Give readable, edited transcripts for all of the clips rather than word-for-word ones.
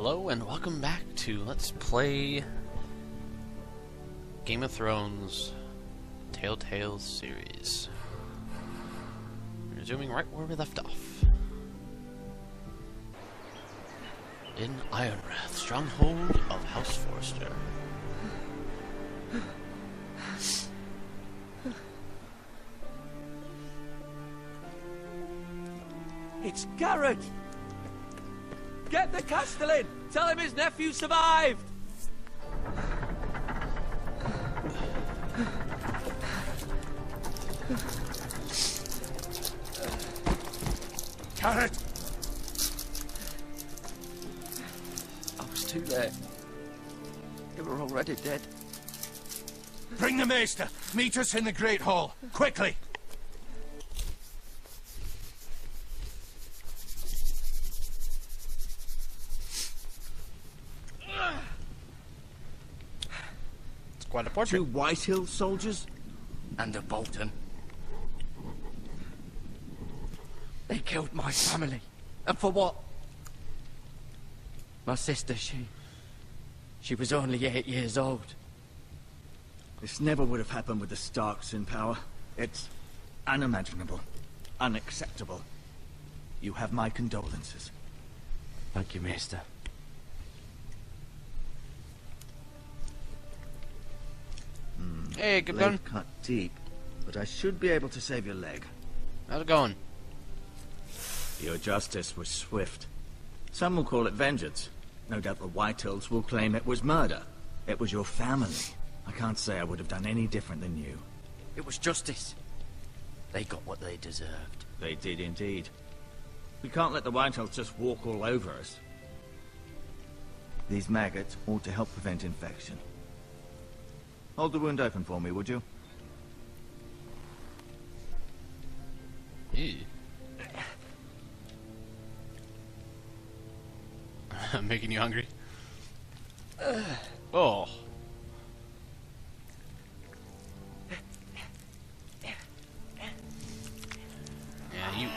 Hello and welcome back to Let's Play Game of Thrones Telltale series. Resuming right where we left off. In Ironrath, stronghold of House Forrester. It's Garrett! Get the Castellan! Tell him his nephew survived! Garrett! I was too late. They were already dead. Bring the Maester! Meet us in the Great Hall! Quickly! It's quite a portrait. 2 Whitehill soldiers? And a Bolton. They killed my family. And for what? My sister, she was only 8 years old. This never would have happened with the Starks in power. It's unimaginable. Unacceptable. You have my condolences. Thank you, Maester. Hey, good Blade one. cut deep, but I should be able to save your leg. How's it going? Your justice was swift. Some will call it vengeance. No doubt the Whitehills will claim it was murder. It was your family. I can't say I would have done any different than you. It was justice. They got what they deserved. They did indeed. We can't let the Whitehills just walk all over us. These maggots ought to help prevent infection. Hold the wound open for me, would you? Ew. I'm making you hungry. Oh. Yeah, you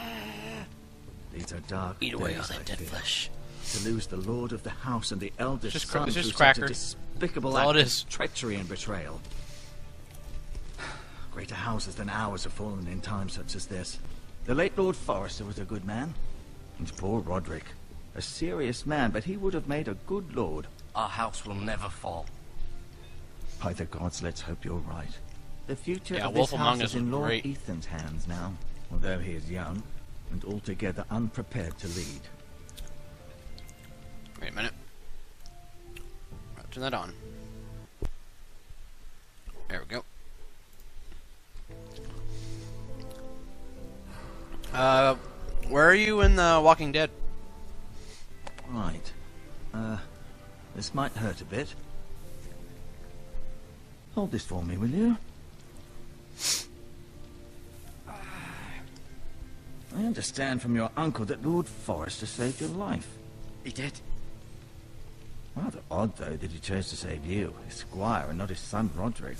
These are dark eat away all days, that I dead fear. flesh. To lose the Lord of the House and the eldest It's just son it's just through cracker. such a despicable That's all act it of is. treachery and betrayal. Greater houses than ours have fallen in times such as this. The late Lord Forrester was a good man. And poor Roderick. A serious man, but he would have made a good lord. Our house will never fall. By the gods, let's hope you're right. The future Yeah, of Wolf this Among house Us is in was Lord great. Ethan's hands now, although he is young and altogether unprepared to lead. Wait a minute. Turn that on. There we go. Where are you in The Walking Dead? Right. This might hurt a bit. Hold this for me, will you? I understand from your uncle that Lord Forrester saved your life. He did. Rather odd, though, that he chose to save you, his squire, and not his son Roderick.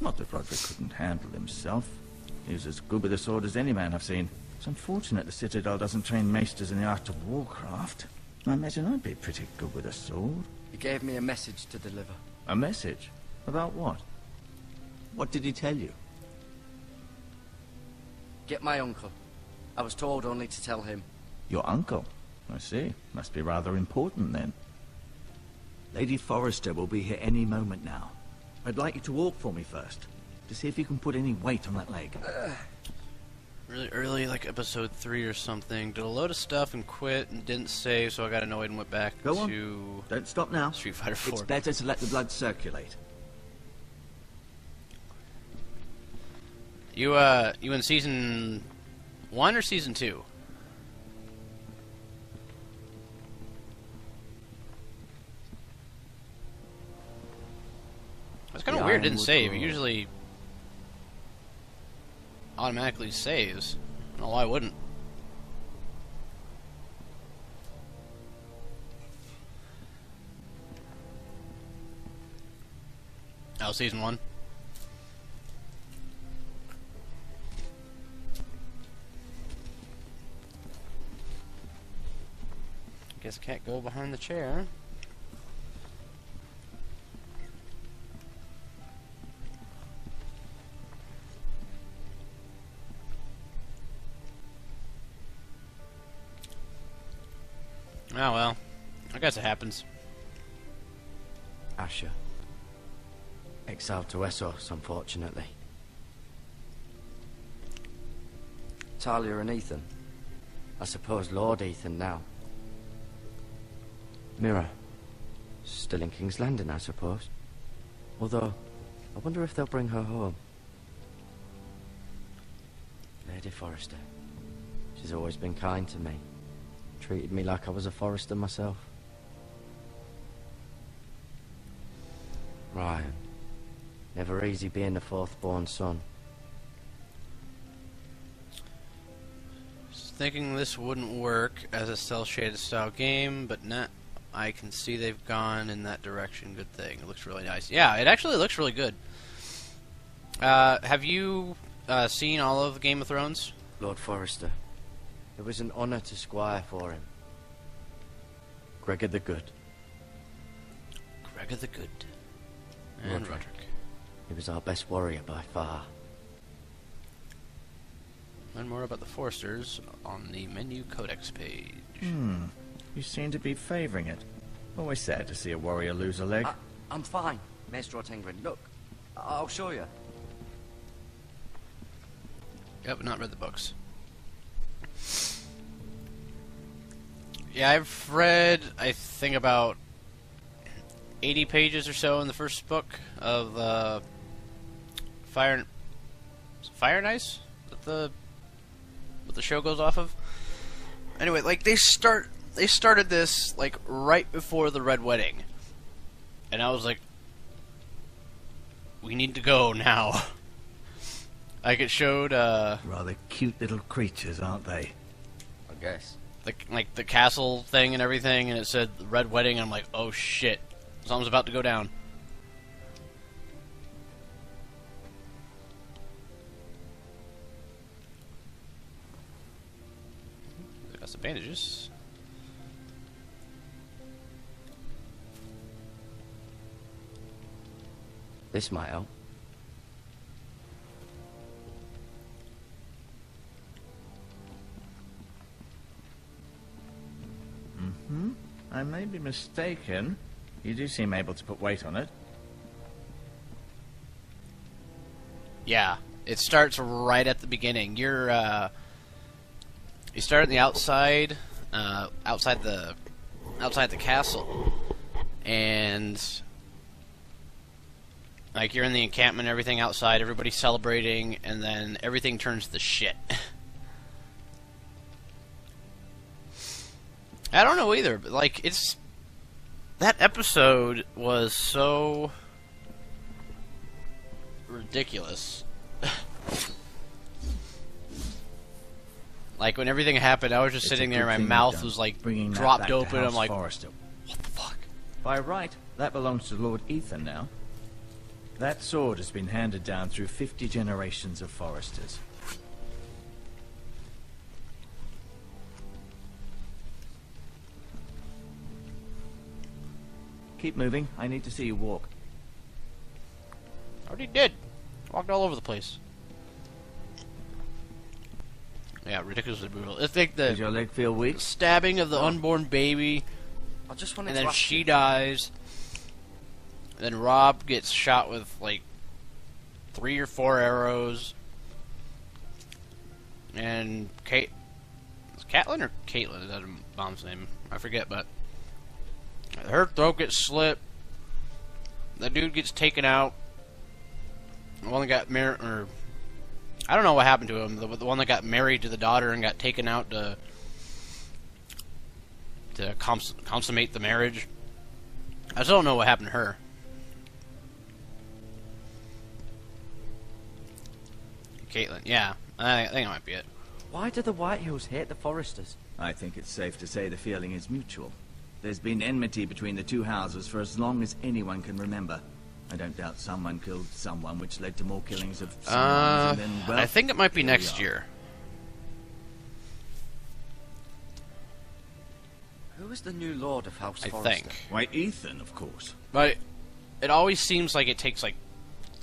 Not that Roderick couldn't handle himself. He was as good with a sword as any man I've seen. It's unfortunate the Citadel doesn't train maesters in the art of warcraft. I imagine I'd be pretty good with a sword. He gave me a message to deliver. A message? About what? What did he tell you? Get my uncle. I was told only to tell him. Your uncle? I see. Must be rather important then. Lady Forrester will be here any moment now. I'd like you to walk for me first, to see if you can put any weight on that leg. Really early, like episode 3 or something. Did a load of stuff and quit and didn't save, so I got annoyed and went back Go on. to Don't stop now. Street Fighter 4. It's better to let the blood circulate. You in season 1 or season 2? It's kind of The weird. It didn't Ironwood save. It Grove. usually automatically saves. I don't know why it wouldn't. Oh, season 1. Guess can't go behind the chair. Oh well, I guess it happens. Asher. Exiled to Essos, unfortunately. Talia and Ethan. I suppose Lord Ethan now. Mira. Still in King's Landing, I suppose. Although, I wonder if they'll bring her home. Lady Forrester. She's always been kind to me. Treated me like I was a Forrester myself. Ryan. Never easy being the fourth-born son. Thinking this wouldn't work as a cel-shaded style game, but I can see they've gone in that direction. Good thing. It looks really nice. Yeah, it actually looks really good. Have you seen all of Game of Thrones? Lord Forrester. It was an honor to squire for him. Gregor the Good. Gregor the Good. And Roderick. He was our best warrior by far. Learn more about the Forsters on the menu codex page. You seem to be favoring it. Always sad to see a warrior lose a leg. I'm fine, Maester Ortengrin. Look, I'll show you. Yep, not read the books. Yeah, I've read, I think, about 80 pages or so in the first book of Fire and Ice? Is that what the show goes off of? Anyway, like they started this like right before the Red Wedding, and I was like, we need to go now. Like it showed Rather cute little creatures, aren't they? I guess. like the castle thing and everything, and it said the Red Wedding. And I'm like, oh shit, something's about to go down. I got some bandages. This might help. I may be mistaken. You do seem able to put weight on it. Yeah, it starts right at the beginning. You start on the outside, outside the castle, and like you're in the encampment, and everything outside, everybody's celebrating, and then everything turns to shit. I don't know either, but like that episode was so ridiculous. Like when everything happened, I was just sitting there, my mouth was like dropped open. I'm like, Forrester. what the fuck? By right, that belongs to Lord Ethan now. That sword has been handed down through 50 generations of Forresters. Keep moving. I need to see you walk. Already did. Walked all over the place. Yeah, ridiculously brutal. I think Does your the leg feel weak? stabbing of the unborn baby, I just wanted and to then ask she you. dies. Then Rob gets shot with like 3 or 4 arrows. And Kate, is Catelyn or Caitlin? Is that her mom's name? I forget, but her throat gets slit. The dude gets taken out. The one that got married, or I don't know what happened to him. The one that got married to the daughter and got taken out to consummate the marriage. I still don't know what happened to her. Caitlin, yeah, I think that might be it. Why do the Whitehills hate the Forresters? I think it's safe to say the feeling is mutual. There's been enmity between the two houses for as long as anyone can remember. I don't doubt someone killed someone, which led to more killings of someone, and then, well, I think it might be here next we are. year. Who is the new lord of House I Forrester? think. Why, Ethan, of course. But it always seems like it takes like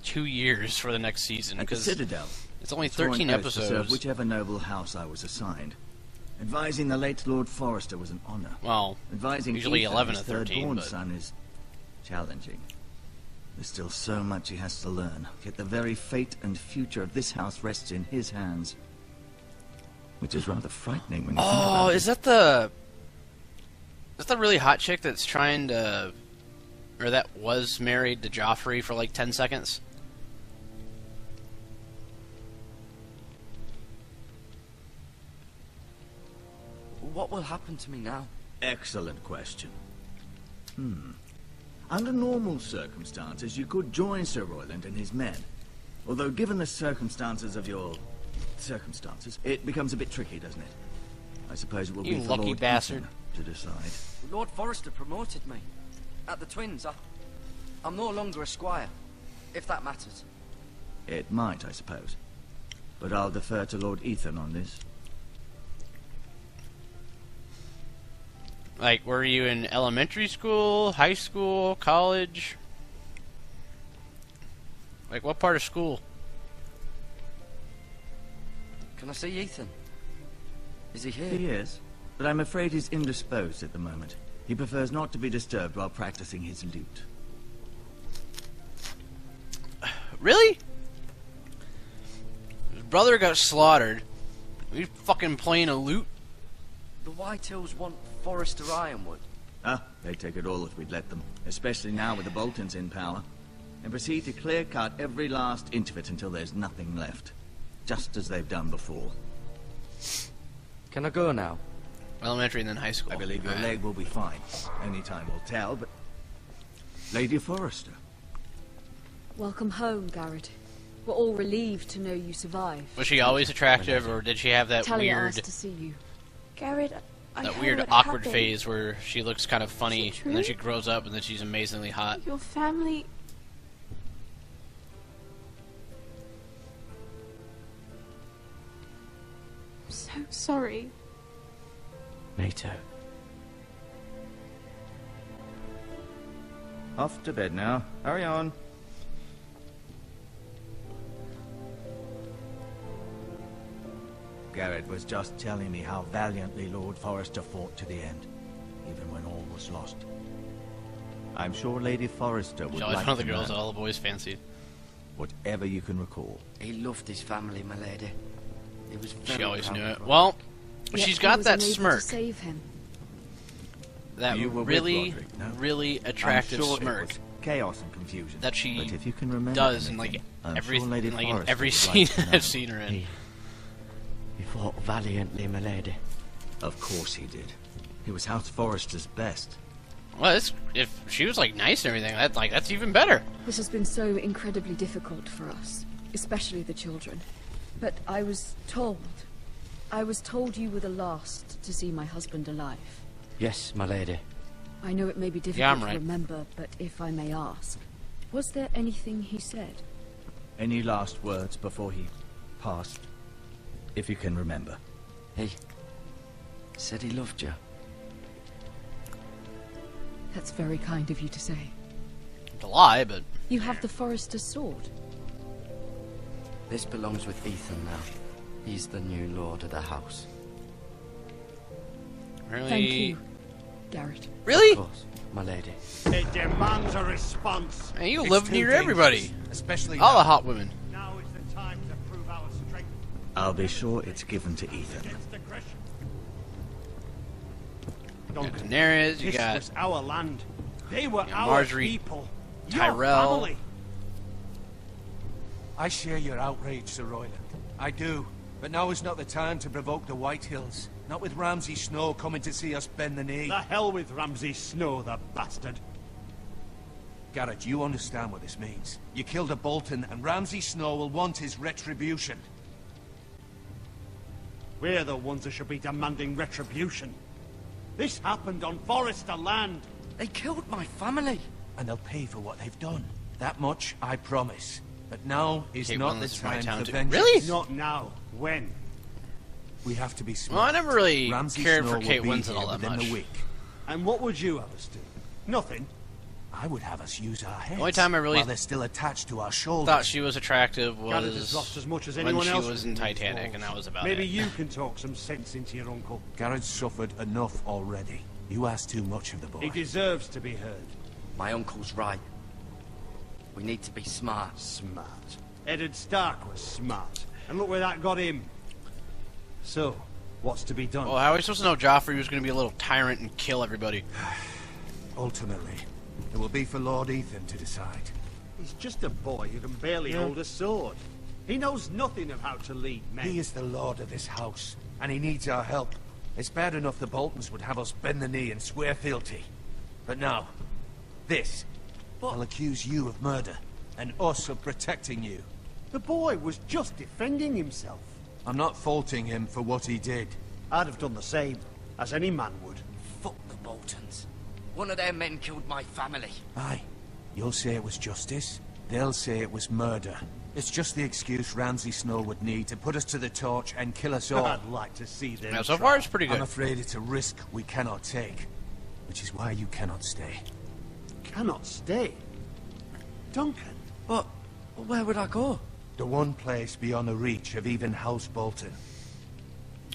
2 years for the next season At the because Citadel. it's only Swore an 13 oath to serve episodes. whichever noble house I was assigned. Advising the late Lord Forrester was an honor. Well, Advising usually Ethan, 11 his to 13, third-born but- son, is challenging. There's still so much he has to learn, yet the very fate and future of this house rests in his hands. Which is rather frightening when you think oh, about is that the really hot chick that's trying to, or that was married to Joffrey for like 10 seconds? What will happen to me now? Excellent question. Under normal circumstances, you could join Sir Royland and his men. Although, given the circumstances of your circumstances, it becomes a bit tricky, doesn't it? I suppose it will You be for lucky Lord bastard. Ethan to decide. Lord Forrester promoted me. At the Twins, I'm no longer a squire, if that matters. It might, I suppose. But I'll defer to Lord Ethan on this. Like, were you in elementary school, high school, college? Like, what part of school? Can I see Ethan? Is he here? He is, but I'm afraid he's indisposed at the moment. He prefers not to be disturbed while practicing his lute. Really? His brother got slaughtered. He's fucking playing a lute. The White Hills want Forrester Ironwood. Ah, they'd take it all if we'd let them, especially now with the Boltons in power, and proceed to clear-cut every last inch of it until there's nothing left, just as they've done before. Can I go now? Elementary and then high school. I believe your leg will be fine. Only time will tell, but... Lady Forrester. Welcome home, Garrett. We're all relieved to know you survived. Was she always attractive, or did she have that Talia weird, asked to see you. Garrett, I that heard weird what awkward happened. phase where she looks kind of funny, Is it and then true? she grows up, and then she's amazingly hot? Your family... I'm so sorry. Me too. Off to bed now. Hurry on. Garrett was just telling me how valiantly Lord Forrester fought to the end, even when all was lost. I'm sure Lady Forrester would She's always like one of the to girls know that all the boys fancied. whatever you can recall. He loved his family, my lady. He was very She always proud knew of it. them. Well, Yet she's he got was that unable to smirk. save him. That You were with really, Roderick, no? really attractive I'm sure smirk It was chaos and confusion. that she but if you can remember does in anything, like I'm every sure Lady like in Forrester every would scene like to know. I've seen her in. He fought valiantly, my lady. Of course he did. He was House Forrester's best. Well, if she was like nice and everything, that's even better. This has been so incredibly difficult for us, especially the children. But I was told you were the last to see my husband alive. Yes, my lady. I know it may be I'm difficult right. to remember, but if I may ask, was there anything he said? Any last words before he passed? If you can remember. He said he loved you. That's very kind of you to say. It's a lie, but You have the Forrester's sword. This belongs with Ethan now. He's the new lord of the house. really, Thank you, Garrett. really, Of course, my lady. It demands a response. man, you It's live too near dangerous, everybody. especially All now. the hot women. Now is the time to prove our strength I'll be sure it's given to Ethan. against aggression. You got Duncan, Daenerys, you this got was our land. They were got our Marjorie, people. Tyrell. Your family. I share your outrage, Sir Royland. I do. But now is not the time to provoke the White Hills. Not with Ramsay Snow coming to see us bend the knee. The hell with Ramsay Snow, the bastard. Garrett, you understand what this means. You killed a Bolton, and Ramsay Snow will want his retribution. We're the ones that should be demanding retribution. This happened on Forrester land. They killed my family. And they'll pay for what they've done. That much, I promise. But now is Kate not the Winslet's my time town for too. vengeance. Really? Not now. When? We have to be smart. Well, I never really Ramsay cared Snow for will Kate be Winslet here all that within much. a week. And what would you have us do? Nothing. I would have us use our heads. The only time I really while they're still attached to our shoulders. thought she was attractive Garrett has was lost as much as when anyone she else was in within these Titanic, walls. and that was about Maybe it. you can talk some sense into your uncle. Garrett's suffered enough already. You ask too much of the boy. He deserves to be heard. My uncle's right. We need to be smart. Smart. Eddard Stark was smart. And look where that got him. So, what's to be done? Well, how are we supposed to know Joffrey was going to be a little tyrant and kill everybody? Ultimately, it will be for Lord Ethan to decide. He's just a boy who can barely hold a sword. He knows nothing of how to lead men. He is the lord of this house, and he needs our help. It's bad enough the Boltons would have us bend the knee and swear fealty. But now, this. I'll accuse you of murder, and us of protecting you. The boy was just defending himself. I'm not faulting him for what he did. I'd have done the same, as any man would. Fuck the Boltons. One of their men killed my family. Aye. You'll say it was justice. They'll say it was murder. It's just the excuse Ramsay Snow would need to put us to the torch and kill us all. I'd like to see them Now, so try. far it's pretty I'm good. afraid it's a risk we cannot take. Which is why you cannot stay. Cannot stay. Duncan. But where would I go? The one place beyond the reach of even House Bolton.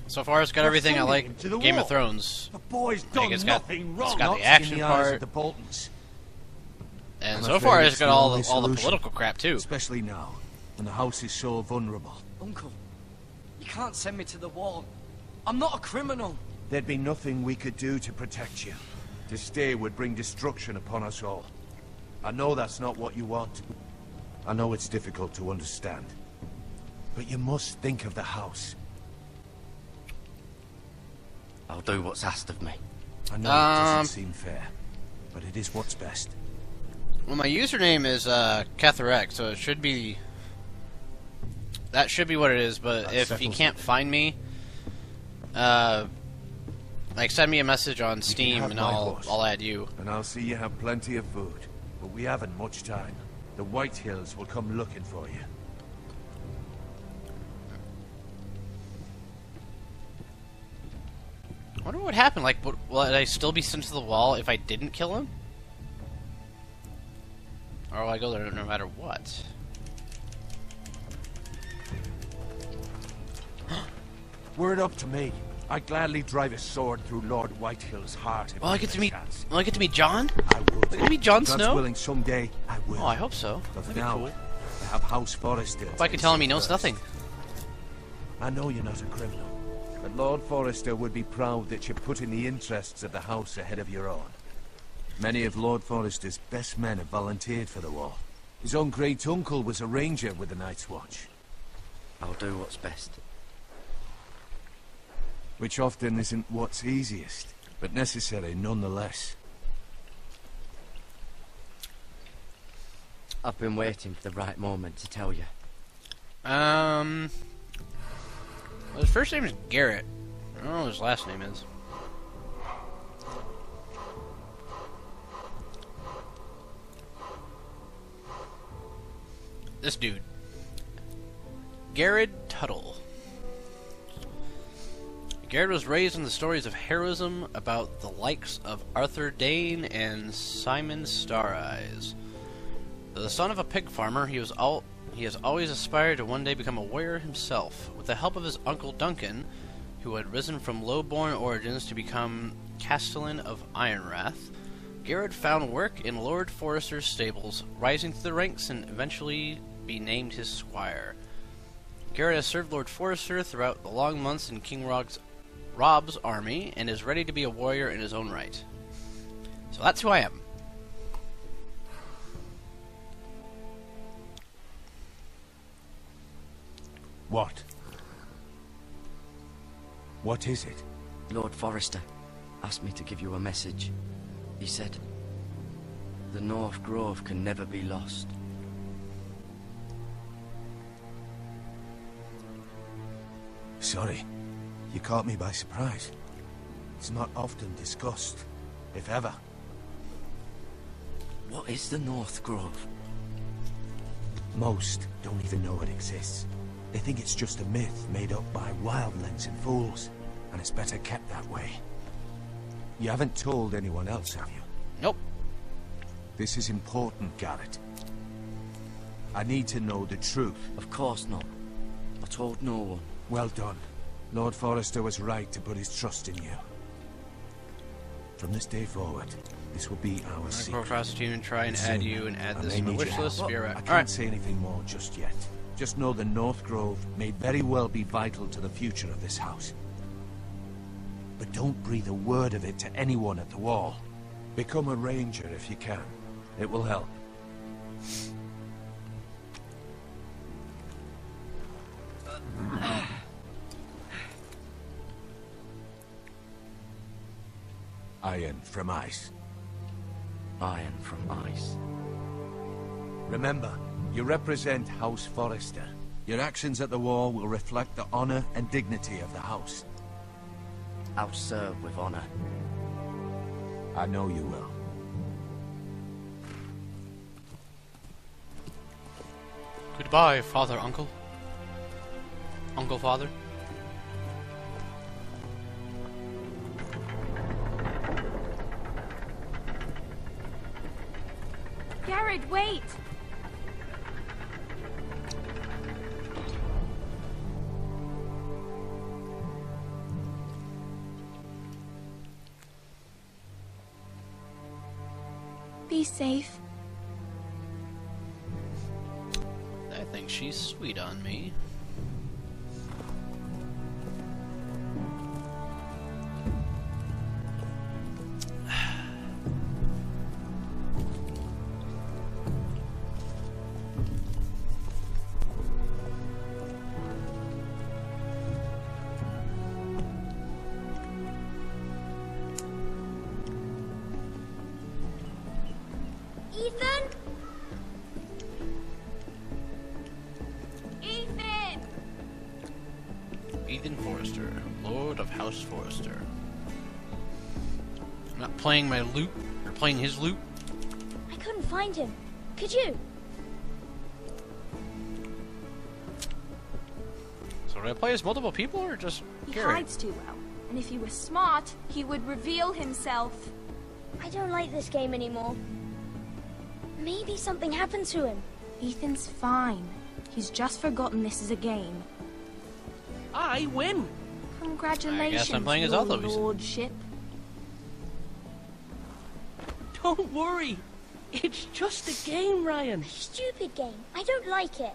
So far, it's got We're everything I sending like. him to the Game wall. of Thrones, The boy's I think done it's got nothing wrong. got Not the action in the eyes part, of the Boltons. and I'm so afraid far it's it's got the all only the solution. political crap too. Especially now, when the house is so vulnerable. Uncle, you can't send me to the wall. I'm not a criminal. There'd be nothing we could do to protect you. To stay would bring destruction upon us all. I know that's not what you want. I know it's difficult to understand. But you must think of the house. I'll do what's asked of me. I know it doesn't seem fair, but it is what's best. Well, my username is Catherek, so it should be. That should be what it is. But That if you settles can't it. find me, like send me a message on Steam have and my I'll horse. I'll add you. And I'll see you have plenty of food. But we haven't much time. The White Hills will come looking for you. I wonder what happened. Like, would I still be sent to the wall if I didn't kill him? Or will I go there no matter what? Were it up to me, I'd gladly drive a sword through Lord Whitehill's heart if Will I I get had to a meet? chance. Will I get to meet John? I would. Will I get to meet Jon God's Snow? willing, someday I will. Oh, I hope so. But That'd be now, cool. I have House Forrester. Hope I can tell him he knows nothing. I know you're not a criminal, but Lord Forrester would be proud that you're putting the interests of the house ahead of your own. Many of Lord Forrester's best men have volunteered for the war. His own great uncle was a ranger with the Night's Watch, I'll do what's best. which often isn't what's easiest, but necessary nonetheless. I've been waiting for the right moment to tell you. Well, his first name is Garrett. I don't know what his last name is. This dude. Garrett Tuttle. Garrett was raised in the stories of heroism about the likes of Arthur Dane and Simon Stareyes. The son of a pig farmer, he has always aspired to one day become a warrior himself. With the help of his uncle Duncan, who had risen from low-born origins to become Castellan of Ironrath, Garrett found work in Lord Forrester's stables, rising through the ranks and eventually be named his squire. Garrett has served Lord Forrester throughout the long months in King Rob's army and is ready to be a warrior in his own right. So that's who I am. What? What is it? Lord Forrester asked me to give you a message. He said, the North Grove can never be lost. Sorry. You caught me by surprise. It's not often discussed, if ever. What is the North Grove? Most don't even know it exists. They think it's just a myth made up by wildlings and fools, and it's better kept that way. You haven't told anyone else, have you? Nope. This is important, Garrett. I need to know the truth. Of course not. I told no one. Well done. Lord Forrester was right to put his trust in you. From this day forward, this will be our I'm gonna go secret. across the team and try and Soon, add you and add I this may to my need wish your list. help. Be right. I can't Alright. say anything more just yet. Just know the North Grove may very well be vital to the future of this house. But don't breathe a word of it to anyone at the wall. Become a ranger if you can. It will help. Iron from ice. Iron from ice. Remember, you represent House Forrester. Your actions at the wall will reflect the honor and dignity of the house. I'll serve with honor. I know you will. Goodbye, father, uncle. Uncle, father. Garrett, wait! Be safe. I think she's sweet on me. Ethan? Ethan! Ethan Forrester, Lord of House Forrester. I'm not playing my loot, or playing his loot. I couldn't find him. Could you? So do I play as multiple people, or just He Garrett? hides too well. And if he was smart, he would reveal himself. I don't like this game anymore. Maybe something happened to him. Ethan's fine. He's just forgotten this is a game. I win. Congratulations, playing as your Otho, he said. lordship. Don't worry. It's just a game, Ryan. Stupid game. I don't like it.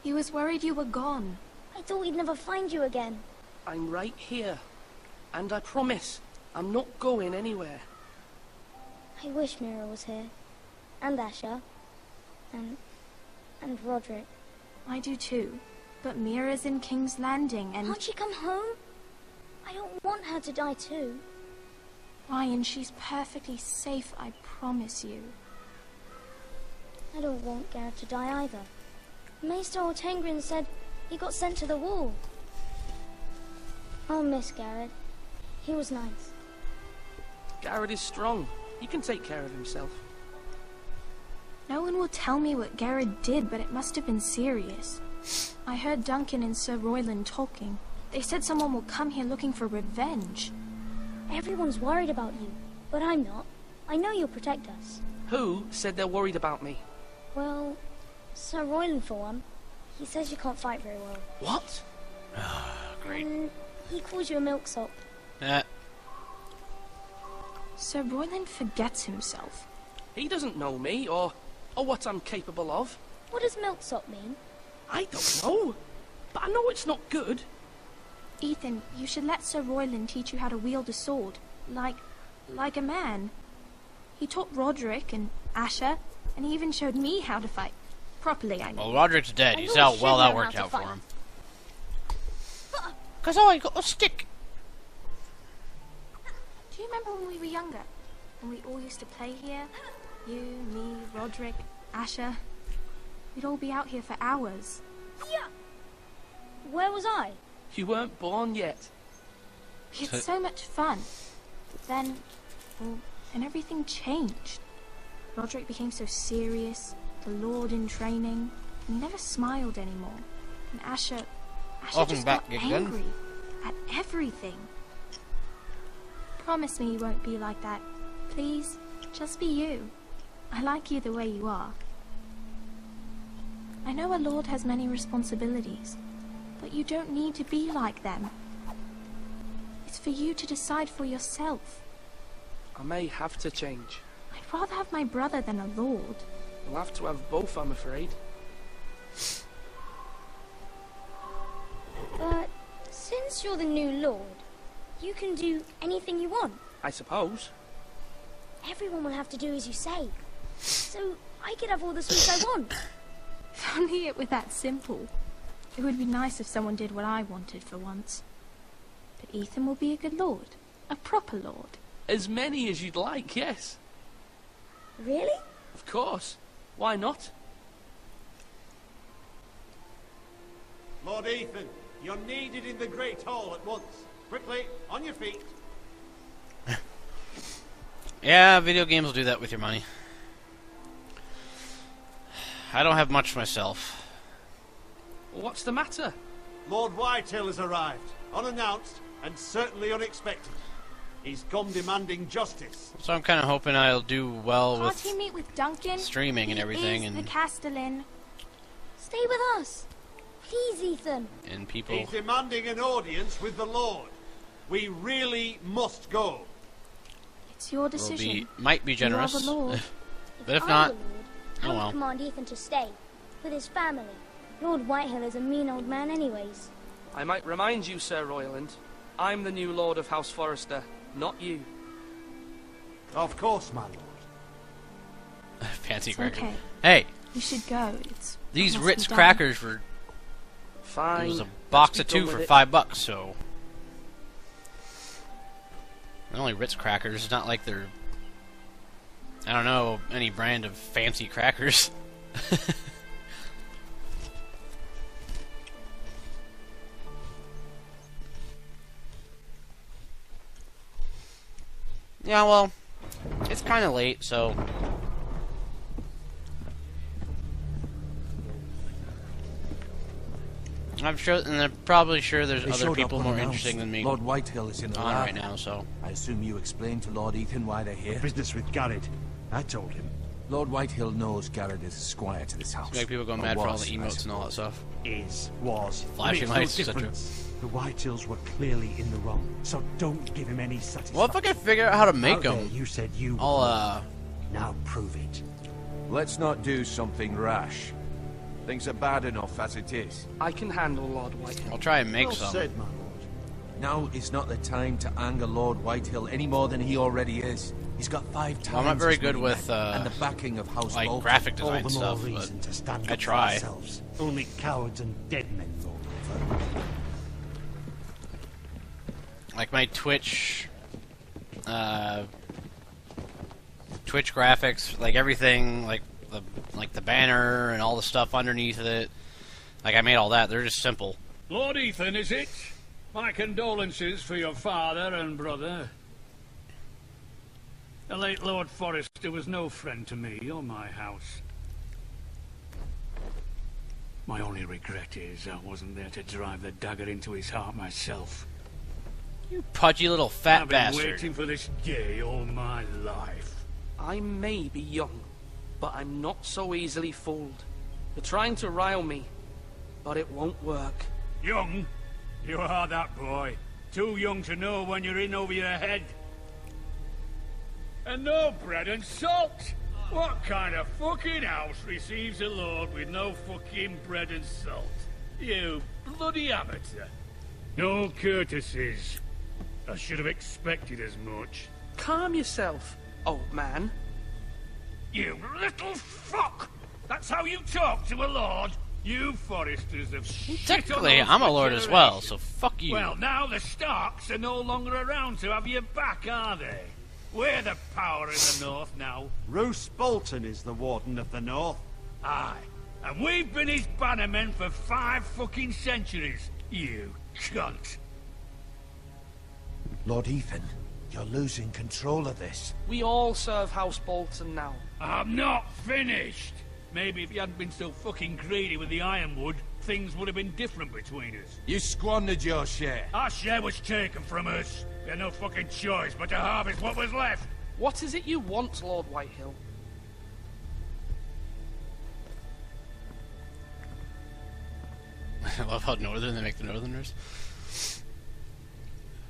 He was worried you were gone. I thought we'd never find you again. I'm right here. And I promise, I'm not going anywhere. I wish Mira was here. And Asher. And Roderick. I do too. But Mira's in King's Landing and... Can't she come home? I don't want her to die too. Ryan, she's perfectly safe, I promise you. I don't want Garrett to die either. Maester Ortengrin said he got sent to the wall. I'll miss Garrett. He was nice. Garrett is strong. He can take care of himself. No one will tell me what Garrett did, but it must have been serious. I heard Duncan and Sir Royland talking. They said someone will come here looking for revenge. Everyone's worried about you, but I'm not. I know you'll protect us. Who said they're worried about me? Well, Sir Royland for one. He says you can't fight very well. What? Great. And he calls you a milksop. Sir Royland forgets himself. He doesn't know me or what I'm capable of. What does milksop mean? I don't know. But I know it's not good. Ethan, you should let Sir Royland teach you how to wield a sword. Like a man. He taught Roderick and Asher, and he even showed me how to fight. Properly, I mean. Well, Roderick's dead. I You know see how you well should that know worked how to out for fight. him. 'Cause I got a stick. Do you remember when we were younger? When we all used to play here? You, me, Roderick, Asher. We'd all be out here for hours. Yeah. Where was I? You weren't born yet. We had so much fun. Then, well, and everything changed. Roderick became so serious, the Lord in training. He never smiled anymore. And Asher Welcome just back got again. angry at everything. Promise me you won't be like that. Please, just be you. I like you the way you are. I know a lord has many responsibilities, but you don't need to be like them. It's for you to decide for yourself. I may have to change. I'd rather have my brother than a lord. We'll have to have both, I'm afraid. But since you're the new lord, you can do anything you want. I suppose. Everyone will have to do as you say. So I could have all the sweets I want. If only it were that simple. It would be nice if someone did what I wanted for once. But Ethan will be a good lord. A proper lord. As many as you'd like, yes. Really? Of course. Why not? Lord Ethan, you're needed in the Great Hall at once. Quickly, on your feet. Yeah, video games will do that with your money. I don't have much myself. What's the matter? Lord Whitehill has arrived, unannounced and certainly unexpected. He's come demanding justice. So I'm kind of hoping I'll do well Can't with he meet with Duncan? streaming and everything, He is and the Castellan. Stay with us. Please, Ethan. and people. He's demanding an audience with the Lord. We really must go. It's your decision. Might be You are generous, the lord. but if I'm not, the lord, I oh would well. command Ethan to stay with his family. Lord Whitehill is a mean old man anyways. I might remind you, Sir Royland, I'm the new Lord of House Forrester, not you. Of course, my lord. Fancy It's cracker. okay. Hey, You should go. these It must Ritz be done. crackers were. Fine. It was a let's box be of 2 done for with it. $5, so. They're only Ritz crackers. It's not like they're. I don't know any brand of fancy crackers. Yeah, well, it's kind of late, so. I'm sure, and I'm probably sure there's They other showed up people more unannounced. interesting than me Lord Whitehill is in the on lab. right now, so. I assume you explained to Lord Ethan why they're here? Business with Garrett. I told him. Lord Whitehill knows Garrett is a squire to this house. Make people go Or mad for all was, the I emotes and all that suppose. stuff. Was. Flashing Makes no lights, etc. difference. The Whitehills were clearly in the wrong, so don't give him any satisfaction. Well, if I can figure out how to make Out there, them, you said you I'll, Now prove it. Let's not do something rash. Things are bad enough as it is. I can handle Lord Whitehill. I'll try and make Well some. said, my lord. Now is not the time to anger Lord Whitehill any more than he already is. He's got 5 times. Well, I'm not very as good many with, men, and the backing of House like, Bolton. graphic All design the more stuff, reason to stand I up try. for ourselves. Only cowards and dead men fall over. Like my Twitch graphics, like everything, like the banner and all the stuff underneath it. Like I made all that. They're just simple. Lord Ethan, is it? My condolences for your father and brother. The late Lord Forrester was no friend to me or my house. My only regret is I wasn't there to drive the dagger into his heart myself. You pudgy little fat I've been bastard. waiting for this day all my life. I may be young, but I'm not so easily fooled. You're trying to rile me, but it won't work. Young? You are that boy. Too young to know when you're in over your head. And no bread and salt! What kind of fucking house receives a lord with no fucking bread and salt? You bloody amateur. No courtesies. I should have expected as much. Calm yourself, old man. You little fuck! That's how you talk to a lord? You Foresters have shit on Technically, us I'm a for lord as well, generations. so fuck you. Well, now the Starks are no longer around to have your back, are they? We're the power in the north now. Roose Bolton is the Warden of the North. Aye. And we've been his bannermen for 5 fucking centuries. You cunt. Lord Ethan, you're losing control of this. We all serve House Bolton now. I'm not finished. Maybe if you hadn't been so fucking greedy with the ironwood, things would have been different between us. You squandered your share. Our share was taken from us. We had no fucking choice but to harvest what was left. What is it you want, Lord Whitehill? I love how northern they make the northerners.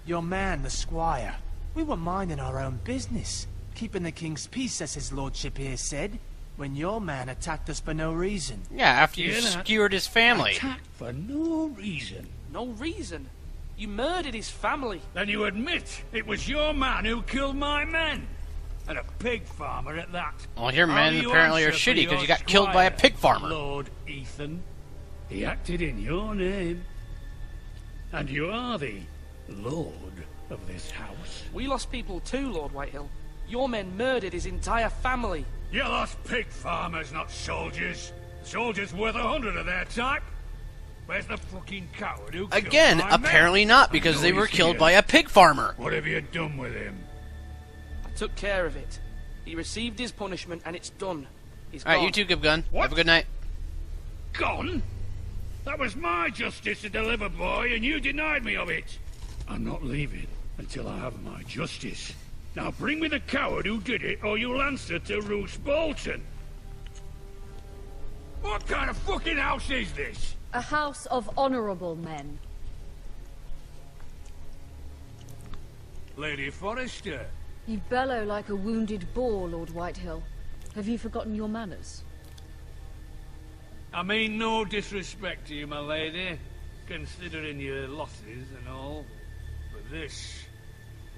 Your man, the squire. We were minding our own business, keeping the king's peace, as his lordship here said, when your man attacked us for no reason. Yeah, after you skewered his family. Attacked for no reason. No reason? You murdered his family. Then you admit it was your man who killed my men. And a pig farmer at that. Well, your men apparently are shitty because you got killed by a pig farmer. Lord Ethan. He acted in your name. And you are the lord of this house. We lost people too, Lord Whitehill. Your men murdered his entire family. You lost pig farmers, not soldiers. Soldiers worth 100 of their type. Where's the fucking coward who killed Again, my apparently men? not, because they were killed by a pig farmer. What have you done with him? I took care of it. He received his punishment, and it's done. He's Alright, gone. you two, Gibgun. What? Have a good night. Gone? That was my justice to deliver, boy, and you denied me of it. I'm not leaving until I have my justice. Now bring me the coward who did it, or you'll answer to Roose Bolton. What kind of fucking house is this? A house of honorable men. Lady Forrester. You bellow like a wounded boar, Lord Whitehill. Have you forgotten your manners? I mean no disrespect to you, my lady, considering your losses and all. But this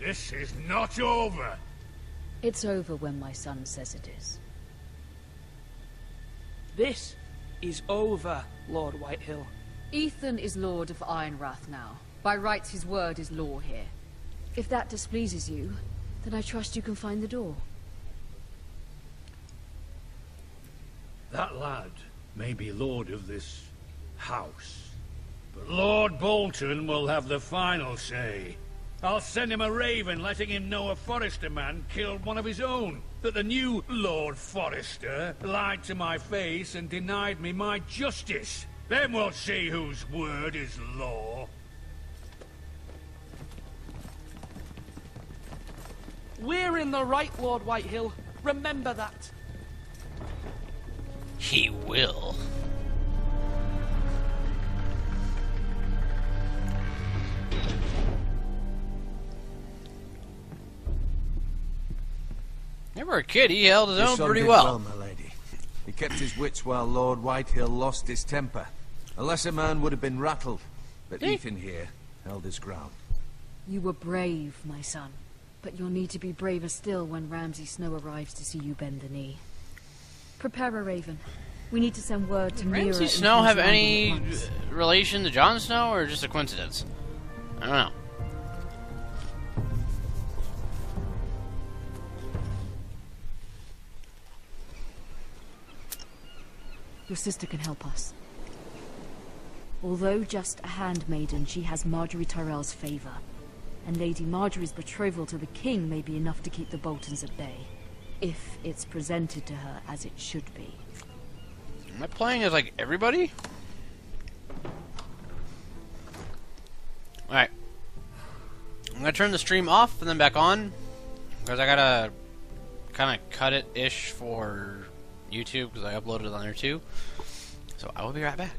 is not over. It's over when my son says it is. This is over, Lord Whitehill. Ethan is Lord of Ironrath now. By rights, his word is law here. If that displeases you, then I trust you can find the door. That lad may be lord of this house, but Lord Bolton will have the final say. I'll send him a raven letting him know a Forrester man killed one of his own, that the new Lord Forrester lied to my face and denied me my justice. Then we'll see whose word is law. We're in the right, Lord Whitehill. Remember that. He will. Never a kid, he held his Your own son pretty did well. my lady. He kept his wits while Lord Whitehill lost his temper. A lesser man would have been rattled, but Ethan here held his ground. You were brave, my son. But you'll need to be braver still when Ramsay Snow arrives to see you bend the knee. Prepare a raven. We need to send word to Mira. Ramsay Snow have any relation to Jon Snow, or just a coincidence? I don't know. Your sister can help us. Although just a handmaiden, she has Marjorie Tyrell's favor. And Lady Marjorie's betrothal to the king may be enough to keep the Boltons at bay. If it's presented to her as it should be. Am I playing as, like, everybody? Alright. I'm gonna turn the stream off and then back on. Because I gotta kind of cut it-ish for YouTube, because I uploaded it on there too. So I will be right back.